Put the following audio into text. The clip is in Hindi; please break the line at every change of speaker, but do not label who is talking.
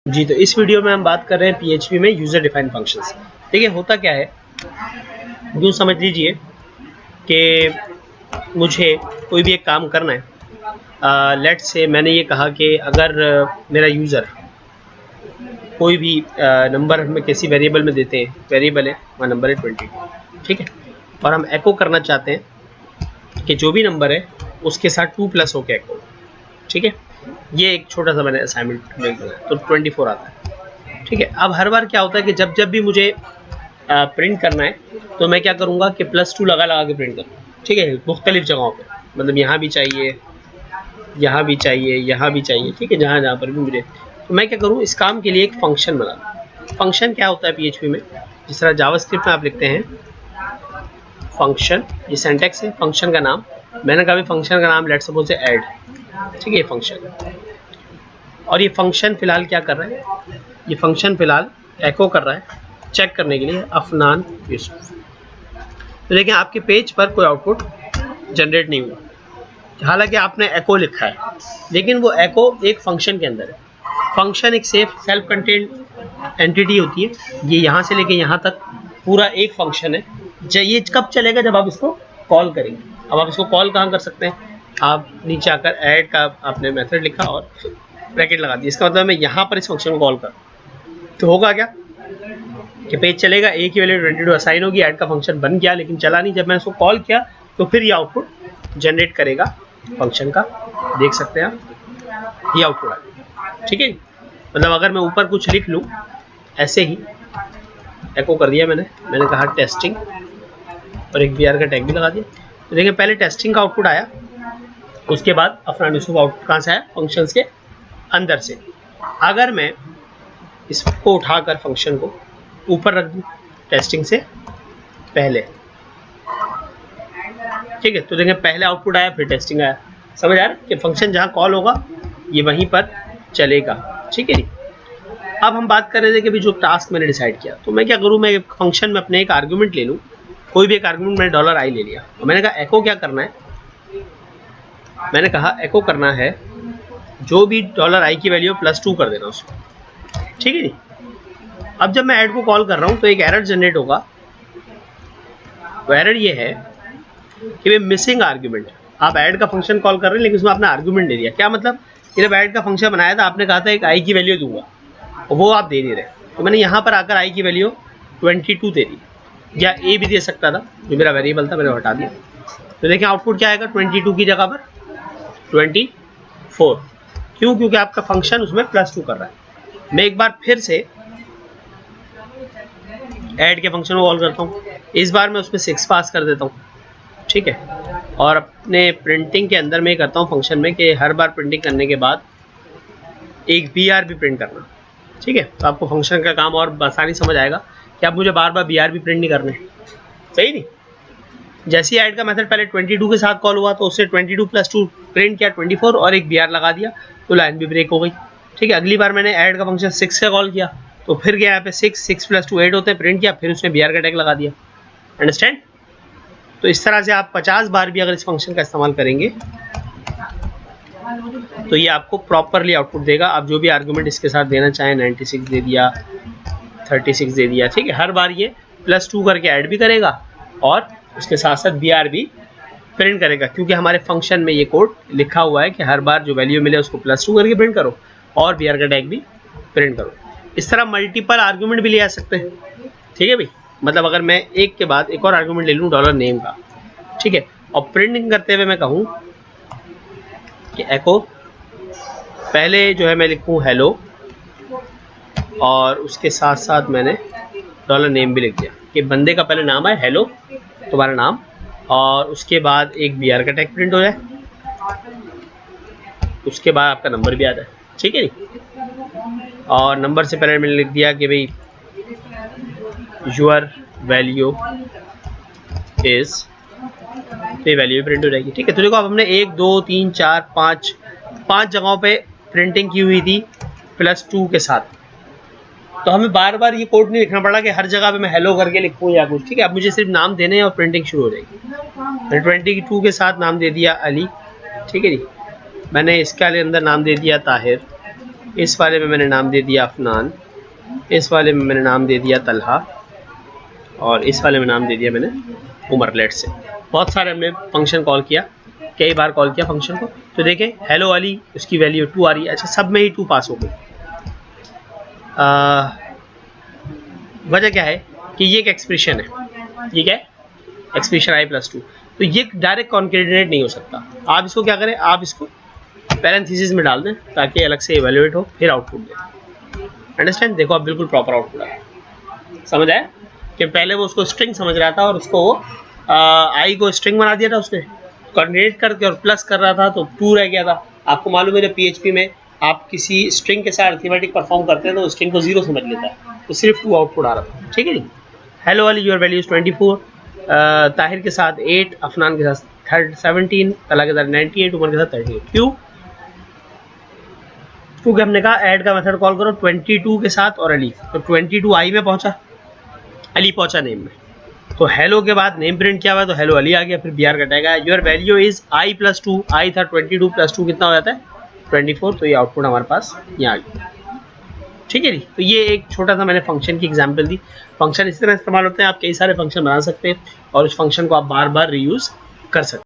जी, तो इस वीडियो में हम बात कर रहे हैं PHP में यूज़र डिफाइंड फंक्शंस। देखिए होता क्या है, यूँ समझ लीजिए कि मुझे कोई भी एक काम करना है। लेट्स से मैंने ये कहा कि अगर मेरा यूज़र कोई भी नंबर हमें किसी वेरिएबल में देते हैं, वेरिएबल है वह नंबर है 22, ठीक है, और हम एको करना चाहते हैं कि जो भी नंबर है उसके साथ 2 प्लस हो के एको, ठीक है। ये एक छोटा सा मैंने असाइनमेंट में बनाया, तो 24 आता है, ठीक है। अब हर बार क्या होता है कि जब जब भी मुझे प्रिंट करना है तो मैं क्या करूँगा कि +2 लगा लगा के प्रिंट करूँगा, ठीक है, मुख्तलिफ जगहों पे, मतलब यहाँ भी चाहिए, यहाँ भी चाहिए, यहाँ भी चाहिए, ठीक है, जहाँ जहाँ पर भी मुझे। तो मैं क्या करूँ, इस काम के लिए एक फंक्शन बना लूँ। फंक्शन क्या होता है PHP में, जिस तरह जावास्क्रिप्ट में आप लिखते हैं फंक्शन, ये सिंटैक्स है, फंक्शन का नाम, मैंने कहा फंक्शन का नाम लेट्स सपोज से ऐड, ठीक है, फंक्शन। और ये फंक्शन फिलहाल क्या कर रहा है, ये फंक्शन फिलहाल एको कर रहा है चेक करने के लिए अफनान यूसुफ। तो देखें आपके पेज पर कोई आउटपुट जनरेट नहीं हुआ, हालांकि आपने एको लिखा है, लेकिन वो एको एक फंक्शन के अंदर है। फंक्शन एक सेल्फ कंटेंट एंटिटी होती है, ये यहाँ से लेके यहाँ तक पूरा एक फंक्शन है। ये कब चलेगा, जब आप इसको कॉल करेंगे। अब आप इसको कॉल कहाँ कर सकते हैं, आप नीचे आकर ऐड का आपने मेथड लिखा और ब्रैकेट लगा दी, इसका मतलब मैं यहाँ पर इस फंक्शन को कॉल कर, तो होगा क्या कि पेज चलेगा, ए की वैल्यू 22 असाइन होगी, ऐड का फंक्शन बन गया लेकिन चला नहीं। जब मैंने इसको कॉल किया तो फिर ये आउटपुट जनरेट करेगा फंक्शन का, देख सकते हैं आप ये आउटपुट आ गया, ठीक है। मतलब अगर मैं ऊपर कुछ लिख लूँ ऐसे ही, एको कर दिया मैंने कहा टेस्टिंग और एक BR का टैग भी लगा दिया, तो देखिए पहले टेस्टिंग का आउटपुट आया, उसके बाद अफनान यूसुफ आउटपुट कहाँ से आया, फंक्शंस के अंदर से। अगर मैं इसको उठाकर फंक्शन को ऊपर रख दूँ टेस्टिंग से पहले, ठीक है, तो देखिए पहले आउटपुट आया फिर टेस्टिंग आया। समझ आ रहा है कि फंक्शन जहाँ कॉल होगा ये वहीं पर चलेगा, ठीक है जी। अब हम बात कर रहे थे कि भी जो टास्क मैंने डिसाइड किया, तो मैं क्या करूँ, मैं एक फंक्शन में अपने एक आर्गूमेंट ले लूँ, कोई भी एक आर्गूमेंट, मैंने $i ले लिया और मैंने कहा एको क्या करना है, मैंने कहा एको करना है जो भी $i की वैल्यू +2 कर देना उसको, ठीक है जी। अब जब मैं ऐड को कॉल कर रहा हूँ तो एक एरर जनरेट होगा, वो एरर ये है कि वे मिसिंग आर्गुमेंट। आप ऐड का फंक्शन कॉल कर रहे हैं लेकिन उसमें आपने आर्गुमेंट दे दिया। क्या मतलब कि जब ऐड का फंक्शन बनाया था आपने कहा था एक i की वैल्यू दूंगा और वो आप दे नहीं रहे, तो मैंने यहाँ पर आकर i की वैल्यू 22 दे दी, या a भी दे सकता था, जो मेरा वेरिएबल था मैंने हटा दिया। तो देखिए आउटपुट क्या आएगा, 22 की जगह पर 24। क्यों, क्योंकि आपका फंक्शन उसमें +2 कर रहा है। मैं एक बार फिर से ऐड के फंक्शन को कॉल करता हूँ, इस बार मैं उसमें 6 पास कर देता हूँ, ठीक है, और अपने प्रिंटिंग के अंदर मैं करता हूँ फंक्शन में कि हर बार प्रिंटिंग करने के बाद एक BR भी प्रिंट करना, ठीक है। तो आपको फंक्शन का काम और आसानी समझ आएगा कि आप मुझे बार बार BR भी प्रिंट नहीं करने, सही नहीं। जैसे ही ऐड का मेथड पहले 22 के साथ कॉल हुआ तो उससे 22 + 2 प्रिंट किया 24 और एक BR लगा दिया, तो लाइन भी ब्रेक हो गई, ठीक है। अगली बार मैंने ऐड का फंक्शन 6 का कॉल किया तो फिर गया यहाँ पे 6 + 2 8 होते हैं, प्रिंट किया, फिर उसने BR का टैग लगा दिया, अंडरस्टैंड। तो इस तरह से आप 50 बार भी अगर इस फंक्शन का इस्तेमाल करेंगे तो ये आपको प्रॉपरली आउटपुट देगा। आप जो भी आर्गुमेंट इसके साथ देना चाहें, 96 दे दिया, 36 दे दिया, ठीक है, हर बार ये +2 करके ऐड भी करेगा और उसके साथ साथ BR भी प्रिंट करेगा, क्योंकि हमारे फंक्शन में ये कोड लिखा हुआ है कि हर बार जो वैल्यू मिले उसको +2 करके प्रिंट करो और BR का टैग भी प्रिंट करो। इस तरह मल्टीपल आर्गुमेंट भी ले आ सकते हैं, ठीक है भाई। मतलब अगर मैं एक के बाद एक और आर्गुमेंट ले लूँ $name का, ठीक है, और प्रिंटिंग करते हुए मैं कहूँ कि एको पहले जो है मैं लिखूँ हेलो और उसके साथ साथ मैंने $name भी लिख दिया कि बंदे का पहले नाम है हेलो, तुम्हारा नाम, और उसके बाद एक BR का टैग प्रिंट हो जाए, उसके बाद आपका नंबर भी आ जाए, ठीक है जी। और नंबर से पहले मैंने लिख दिया कि भाई योर वैल्यू इज, तो वैल्यू प्रिंट हो जाएगी, ठीक है। तो देखो अब हमने 1 2 3 4 5 जगहों पे प्रिंटिंग की हुई थी +2 के साथ, तो हमें बार बार ये कोड नहीं लिखना पड़ा कि हर जगह पे मैं हेलो करके लिखूँ या कुछ, ठीक है। अब मुझे सिर्फ नाम देने हैं और प्रिंटिंग शुरू हो जाएगी। मैंने 22 के साथ नाम दे दिया अली, ठीक है जी। मैंने इसके अंदर नाम दे दिया ताहिर, इस वाले में मैंने नाम दे दिया अफनान, इस वाले में मैंने नाम दे दिया तलहा, और इस वाले में नाम दे दिया मैंने उमर। लेट से बहुत सारे हमने फंक्शन कॉल किया, कई बार कॉल किया फंक्शन को। तो देखें हेलो वाली उसकी वैल्यू 2 आ रही है। अच्छा, सब में ही 2 पास हो गई। वजह क्या है कि ये एक एक्सप्रेशन है, ठीक है, एक्सप्रेशन i+2, तो ये डायरेक्ट कॉन्केटेनेट नहीं हो सकता। आप इसको क्या करें, आप इसको पैरेंथेसिस में डाल दें ताकि अलग से इवेल्युएट हो, फिर आउटपुट दें। अंडरस्टैंड? देखो अब बिल्कुल प्रॉपर आउटपुट आया। समझ आया कि पहले वो उसको स्ट्रिंग समझ रहा था और उसको आई को स्ट्रिंग बना दिया था उसने, कॉन्केटेनेट करके और प्लस कर रहा था तो 2 रह गया था। आपको मालूम है जब PHP में आप किसी स्ट्रिंग के साथ अरिथमेटिक परफॉर्म करते हैं तो स्ट्रिंग को 0 समझ लेता है, तो सिर्फ 2 आउटपुट आ रहा था। ठीक है जी। हेलो वाली योर वैल्यू इज 24, ताहिर के साथ 8, अफनान के साथ 17, तला के साथ 98, उमर के साथ 38। क्यों? क्योंकि हमने कहा ऐड का मेथड कॉल करो 22 के साथ और अली, तो 22 आई में पहुंचा, अली पहुंचा नेम में, तो हेलो के बाद नेम प्रिंट किया हुआ तो हेलो अली आ गया, फिर BR कटेगा। योर वैल्यू इज i+2, आई था 22 + 2 कितना हो जाता है 24, तो ये आउटपुट हमारे पास यहाँ आ गया। ठीक है जी। तो ये एक छोटा सा मैंने फंक्शन की एग्जांपल दी। फंक्शन इस तरह इस्तेमाल होते हैं, आप कई सारे फंक्शन बना सकते हैं और उस फंक्शन को आप बार बार रीयूज कर सकते हैं।